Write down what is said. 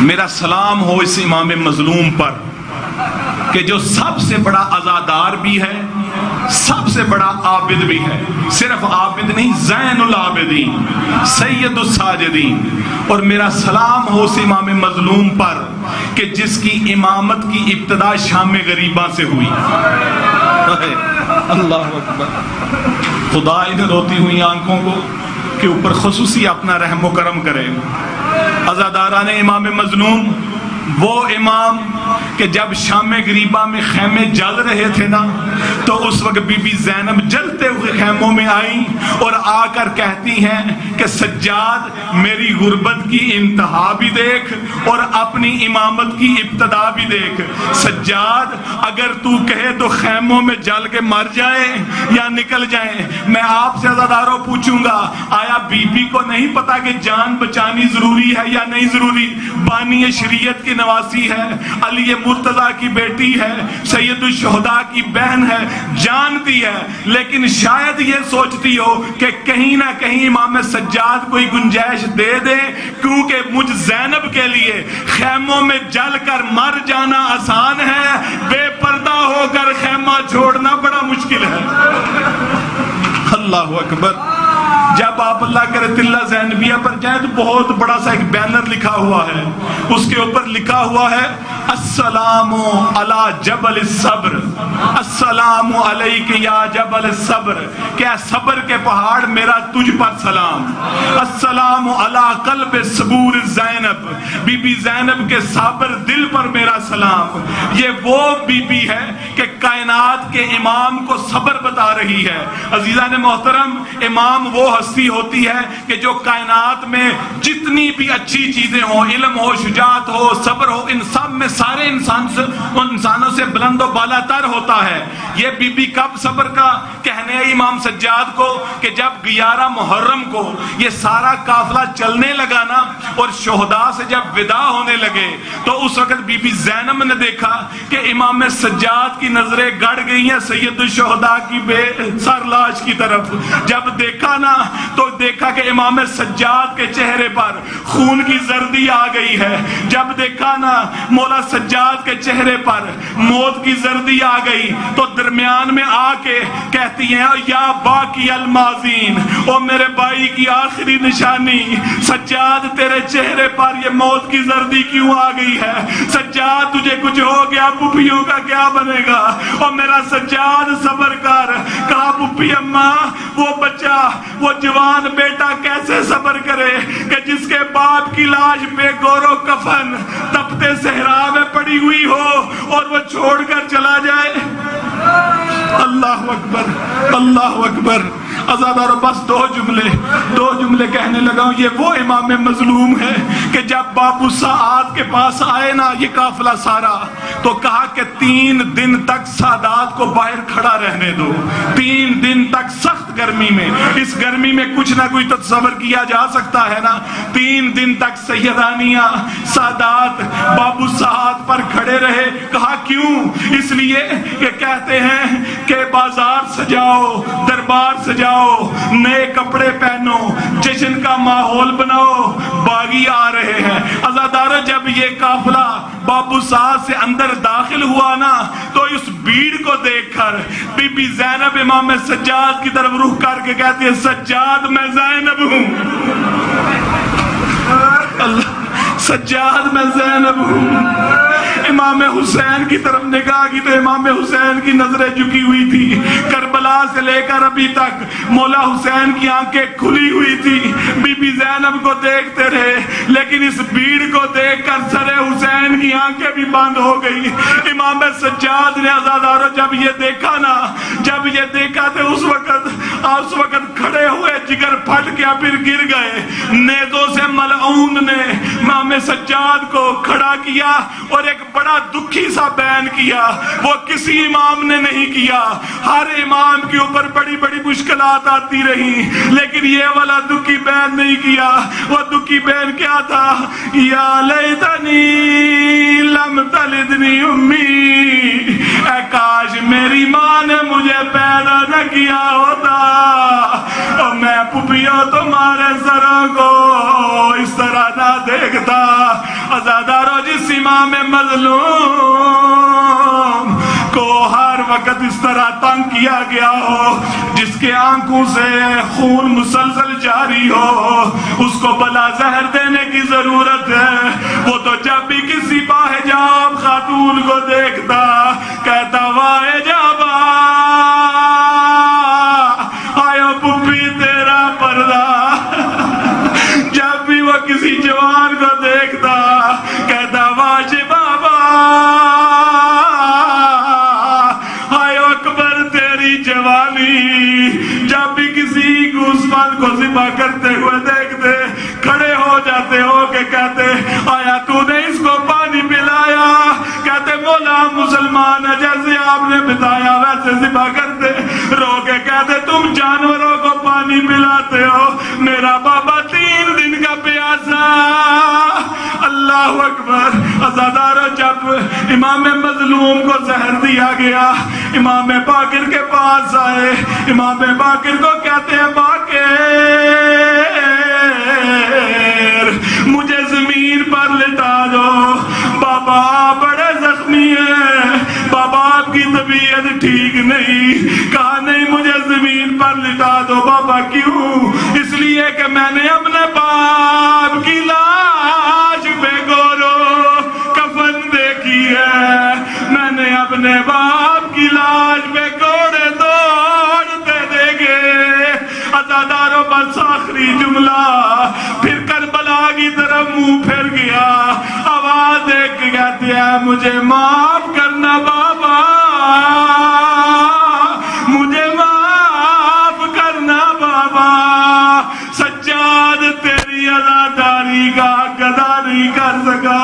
میرا سلام ہو اس امام مظلوم پر کہ جو سب سے بڑا عزادار بھی ہے، سب سے بڑا عابد بھی ہے، صرف عابد نہیں، زین العابدین، سید الساجدین۔ اور میرا سلام ہو اس امام مظلوم پر کہ جس کی امامت کی ابتدا شام غریبہ سے ہوئی۔ اللہ اکبر۔ خدا ان روتی ہوئی آنکھوں کو کے اوپر خصوصی اپنا رحم و کرم کرے۔ عزاداران امام مظلوم، وہ امام کہ جب شام غریبہ میں خیمے جل رہے تھے نا، تو اس وقت بی بی زینب جلتے ہوئے خیموں میں آئیں اور آ کر کہتی ہیں کہ سجاد میری غربت کی انتہا بھی دیکھ اور اپنی امامت کی ابتدا بھی دیکھ۔ سجاد اگر تو کہے تو خیموں میں جل کے مر جائیں یا نکل جائیں۔ میں آپ سے عزاداروں پوچھوں گا، آیا بی بی کو نہیں پتا کہ جان بچانی ضروری ہے یا نہیں ضروری؟ بانی شریعت کی نواسی ہے، علی مرتضیٰ کی بیٹی ہے، سید الشہداء کی بہن ہے، جانتی ہے، لیکن شاید یہ سوچتی ہو کہ کہیں نہ کہیں امام سجاد کوئی گنجائش دے دے، کیونکہ مجھ زینب کے لیے خیموں میں جل کر مر جانا آسان ہے، بے پردہ ہو کر خیمہ چھوڑنا بڑا مشکل ہے۔ اللہ اکبر۔ جب آپ اللہ کرے تلہ زینبیہ پر جائیں تو بہت بڑا سا ایک بینر لکھا ہوا ہے، اس کے اوپر لکھا ہوا ہے السلام علی جبل الصبر، السلام علیک یا جبل الصبر، کیا صبر کے پہاڑ میرا تجھ پر سلام، السلام علی قلب صبور زینب، بی بی زینب کے صابر دل پر میرا سلام۔ یہ وہ بی بی ہے کہ کائنات کے امام کو صبر بتا رہی ہے۔ عزیزان محترم، امام وہ ہستی ہوتی ہے کہ جو کائنات میں جتنی بھی اچھی چیزیں ہوں، علم ہو، شجاعت ہو، صبر ہو، ان سب میں سارے انسانوں سے بلند و بالا تر ہوتا ہے۔ یہ بی بی کب صبر کا کہنے امام سجاد کو کہ جب 11 محرم کو یہ سارا قافلہ چلنے لگا نا اور شہداء سے جب ودا ہونے لگے تو اس وقت بی بی زینب نے دیکھا کہ امام سجاد کی نظریں گڑ گئی ہیں سید الشہداء کی بے سر لاش کی طرف۔ جب دیکھا نا تو دیکھا کہ امام سجاد کے چہرے پر خون کی زردی آ گئی ہے۔ جب دیکھا نا مولا سجاد کے چہرے پر موت کی زردی آ گئی تو درمیان میں آ کے کہتی ہیں یا باقی المازین، او میرے بھائی کی آخری نشانی، سجاد تیرے چہرے پر یہ موت کی زردی کیوں آ گئی ہے؟ سجاد تجھے کچھ ہو گیا، پھپھیوں کا کیا بنے گا؟ اور میرا سجاد صبر کر۔ کہا پھپھی اماں وہ بچہ، وہ جوان بیٹا کیسے صبر کرے کہ جس کے باپ کی لاش بے گور و کفن تپتے صحرا میں پڑی ہوئی ہو اور وہ چھوڑ کر چلا جائے۔ اللہ اکبر، اللہ اکبر۔ عزادارو بس دو جملے کہنے لگا ہوں۔ یہ وہ امام مظلوم ہے کہ جب بابو سعاد کے پاس آئے نا یہ قافلہ سارا، تو کہا کہ 3 دن تک سادات کو باہر کھڑا رہنے دو، 3 دن تک سخت گرمی میں، اس گرمی میں کچھ نہ کچھ تصور کیا جا سکتا ہے نا۔ 3 دن تک سیدانیہ سادات بابو سعاد پر کھڑے رہے۔ کہا کیوں؟ اس لیے کہ کہتے ہیں کہ بازار سجاؤ، دربار سجاؤ، نئے کپڑے پہنو، جشن کا ماحول بناؤ، باغی آ رہے ہیں۔ عزادارو جب یہ قافلہ بابو سعاد سے اندر داخل ہوا نا تو اس بھیڑ کو دیکھ کر بی بی زینب امام سجاد کی طرف رخ کر کے کہتی ہے سجاد میں زینب ہوں، سجاد میں زینب ہوں۔ امام حسین کی طرف نگاہ کی تو امام حسین کی نظریں جھکی ہوئی تھی، کربلا سے لے کر ابھی تک مولا حسین کی آنکھیں کھلی ہوئی تھی، بی بی زینب کو دیکھتے رہے، لیکن اس بھیڑ کو دیکھ کر سر حسین کی آنکھیں بھی بند ہو گئی۔ امام سجاد نے عزادارو جب یہ دیکھا نا، جب یہ دیکھا تو اس وقت کھڑے ہوئے جگر پھٹ گیا، پھر گر گئے۔ نیزوں سے ملعون نے امام سجاد کو کھڑا کیا اور ایک بڑا دکھی سا بیان کیا، وہ کسی امام نے نہیں کیا۔ ہر امام کے اوپر بڑی بڑی مشکلات آتی رہی، لیکن یہ والا دکھی بیان نہیں کیا۔ وہ دکھی بیان کیا تھا؟ یا لیتنی لم تلدنی امی، اے کاش میری ماں نے مجھے پیدا نہ کیا ہوتا اور میں پھپھیوں تمہارے سروں کو اس طرح نہ دیکھتا۔ عزادارو جس امام مظلوم کو ہر وقت اس طرح تنگ کیا گیا ہو، جس کے آنکھوں سے خون مسلسل جاری ہو، اس کو بلا زہر دینے کی ضرورت ہے۔ وہ تو جب بھی کسی باحجاب خاتون کو دیکھتا کہتا واہ جابا آیا پپی تیرا پردہ، جب بھی وہ کسی جوان کو دیکھتا کہتا واہ بابا آیا اکبر تیری جوانی۔ جب بھی کسی گوسفند کو ذبح کرتے ہوئے دیکھتے کھڑے ہو جاتے ہو کہ کہتے آیا تو نے اس کو پانی پلایا؟ کہتے مولا مسلمان ہے، جیسے آپ نے بتایا ویسے ذبح کرتے۔ رو کے کہتے تم جانوروں کو پانی پلاتے ہو، میرا بابا 3 دن کا پیاسا۔ اللہ اکبر۔ عزادارو جب امام مظلوم کو زہر دیا گیا، امام باقر کے پاس آئے، امام باقر کو کہتے ہیں باقر مجھے زمین پر لٹا دو، بابا بڑے زخمی ہیں، بابا آپ کی طبیعت ٹھیک نہیں۔ کہا نہیں مجھے زمین پر لٹا دو۔ بابا کیوں؟ اس لیے کہ میں نے اپنے باپ کی لاش پہ گورو کفن دیکھی ہے، میں نے اپنے باپ کی لاش پہ گھوڑے دوڑتے دیکھے۔ عزادارو بس آخری جملہ، پھر کربلا کی طرف منہ پھر گیا، آواز دیکھ کے کہتے ہیں مجھے معاف کرنا بابا، مجھے معاف کرنا بابا، سجاد تیری عزاداری کا حق ادا نہیں کر سکا۔